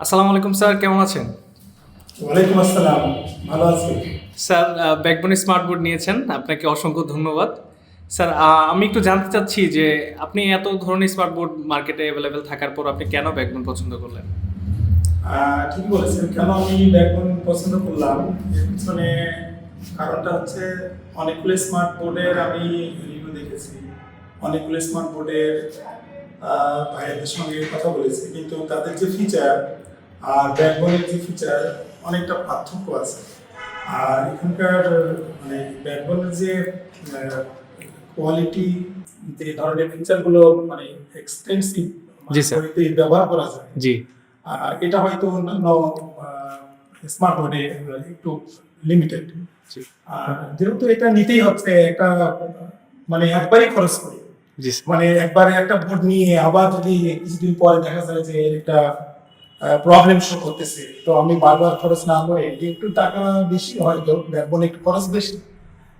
আসসালামু আলাইকুম স্যার, কেমন আছেন? ওয়ালাইকুম আসসালাম। ভালো আছি। স্যার, ব্যাকবোন স্মার্ট বোর্ড নিয়েছেন, আপনাকে অসংখ্য ধন্যবাদ। স্যার, আমি একটু জানতে চাচ্ছি যে আপনি এত ধরনের স্মার্ট বোর্ড মার্কেটে অ্যাভেলেবেল থাকার পর আপনি কেন ব্যাকবোন পছন্দ করলেন? ঠিক বলেছেন। কেন আমি ব্যাকবন পছন্দ করলাম? এর পিছনে কারণটা হচ্ছে অনেকগুলো স্মার্ট বোর্ডের আমি রিভিউ দেখেছি। অনেকগুলো স্মার্ট বোর্ডের ভাইয়াদের সঙ্গে কথা বলেছি। কিন্তু তাদের যে ফিচার আর ব্যাকবনের যে ফিচার অনেকটা পার্থক্য আছে। আর এখানকার মানে ব্যাকবনের যে কোয়ালিটি, যে ধরনের ফিচারগুলো মানে এক্সটেন্সিভ জি স্যার। ব্যবহার করা যায়, জি। এটা হয়তো অন্যান্য স্মার্ট বোর্ডে একটু লিমিটেড। জি। আর যেহেতু এটা নিতেই হচ্ছে, একটা মানে একবারই খরচ করি, জি স্যার। মানে একবারে একটা বোর্ড নিয়ে আবার যদি কিছুদিন পরে দেখা যায় যে একটা প্রবলেম শো করতেছে, তো আমি বারবার খরচ না করে একটু টাকা বেশি হয়তো ব্যাকবনে একটু খরচ বেশি,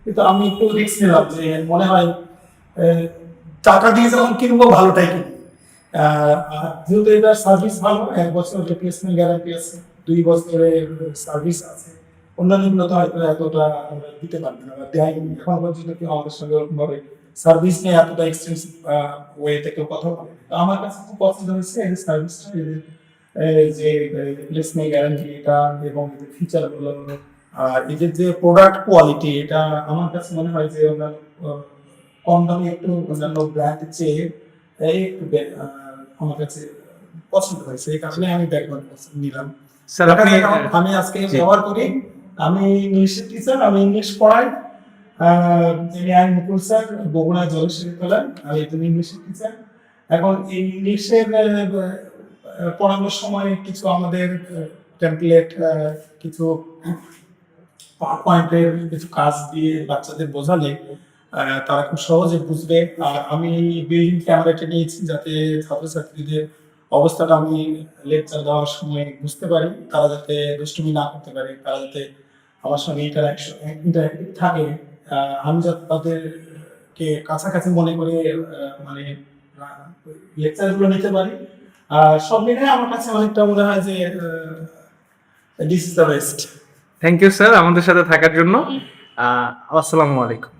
কিন্তু আমি একটু রিস্ক নিলাম যে মনে হয় টাকা দিয়ে যখন কিনবো ভালোটাই কিনবো। আর যেহেতু এটার সার্ভিস ভালো, 1 বছর রিপ্লেসমেন্ট গ্যারান্টি আছে, 2 বছরের সার্ভিস আছে। অন্যান্য তো হয়তো এতটা আমরা দিতে পারবে না বা দেয় এখন পর্যন্ত কেউ আমাদের সঙ্গে ওরকমভাবে সার্ভিস নিয়ে এতটা এক্সটেন্সিভ ওয়েতে কেউ কথা বলে। তো আমার কাছে খুব পছন্দ হয়েছে এই সার্ভিসটা, যে রিপ্লেসমেন্ট গ্যারান্টি এটা এবং ফিচার গুলো, আর এদের যে প্রোডাক্ট কোয়ালিটি, এটা আমার কাছে মনে হয় যে অন্যান্য কম দামে একটু অন্যান্য ব্র্যান্ডের চেয়ে একটু আমার কাছে পছন্দ হয়েছে। এই কারণে আমি ব্যাকগ্রাউন্ড নিলাম। স্যার, আপনি আমি আজকে ব্যবহার করি, আমি ইংলিশের টিচার, আমি ইংলিশ পড়াই। আমি মুকুল স্যার, বগুড়া জলেশ্বরী তলায়, আমি একজন ইংলিশের টিচার। এখন এই ইংলিশের পড়ানোর সময় কিছু আমাদের টেমপ্লেট, কিছু পয়েন্টের কিছু কাজ দিয়ে বাচ্চাদের বোঝালে তারা খুব সহজে বুঝবে। আর আমি বিল্ডিং ক্যামেরাটা নিয়েছি যাতে ছাত্রছাত্রীদের অবস্থাটা আমি লেকচার দেওয়ার সময় বুঝতে পারি, তারা যাতে দুষ্টুমি না করতে পারে, তারা যাতে আমার সঙ্গে ইন্টারেক্টিভ থাকে। আমি যাতে তাদেরকে কাছাকাছি মনে করে মানে লেকচারগুলো নিতে পারি। আর সব মিলে আমার কাছে অনেকটা মনে হয় যে this is the best. Thank you sir আমাদের সাথে থাকার জন্য। আসসালামু আলাইকুম।